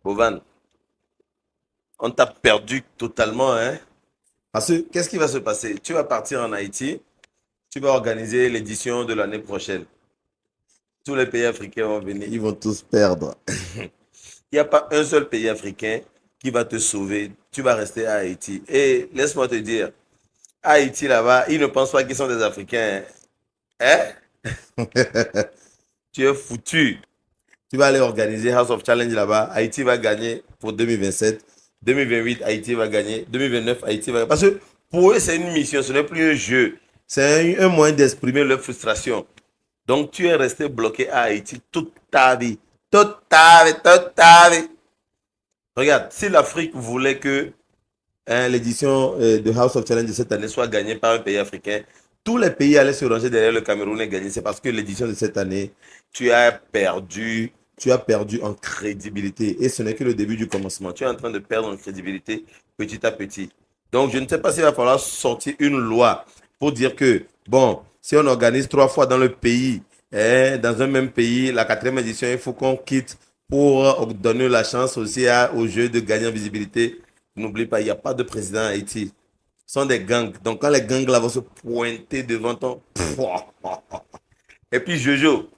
Bovan, on t'a perdu totalement, hein? Parce que qu'est-ce qui va se passer? Tu vas partir en Haïti, tu vas organiser l'édition de l'année prochaine. Tous les pays africains vont venir, ils vont tous perdre. Il n'y a pas un seul pays africain qui va te sauver. Tu vas rester à Haïti. Et laisse-moi te dire, à Haïti là-bas, ils ne pensent pas qu'ils sont des Africains. Hein? Tu es foutu. Tu vas aller organiser House of Challenge là-bas. Haïti va gagner pour 2027. 2028, Haïti va gagner. 2029, Haïti va gagner. Parce que pour eux, c'est une mission, ce n'est plus un jeu. C'est un moyen d'exprimer leur frustration. Donc, tu es resté bloqué à Haïti toute ta vie. Toute ta vie, toute ta vie. Regarde, si l'Afrique voulait que l'édition de House of Challenge de cette année soit gagnée par un pays africain, tous les pays allaient se ranger derrière le Cameroun et gagner. C'est parce que l'édition de cette année, tu as perdu en crédibilité. Et ce n'est que le début du commencement. Tu es en train de perdre en crédibilité petit à petit. Donc, je ne sais pas s'il va falloir sortir une loi pour dire que, bon, si on organise 3 fois dans le pays, dans un même pays, la quatrième édition, il faut qu'on quitte pour donner la chance aussi aux jeux de gagner en visibilité. N'oublie pas, il n'y a pas de président à Haïti. Ce sont des gangs. Donc, quand les gangs là vont se pointer devant ton... Et puis, Jojo.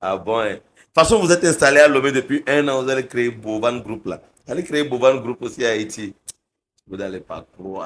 Ah bon, hein. De toute façon, vous êtes installé à Lomé depuis 1 an. Vous allez créer Bovan Group là. Allez créer Bovan Group aussi à Haïti. Vous n'allez pas croire.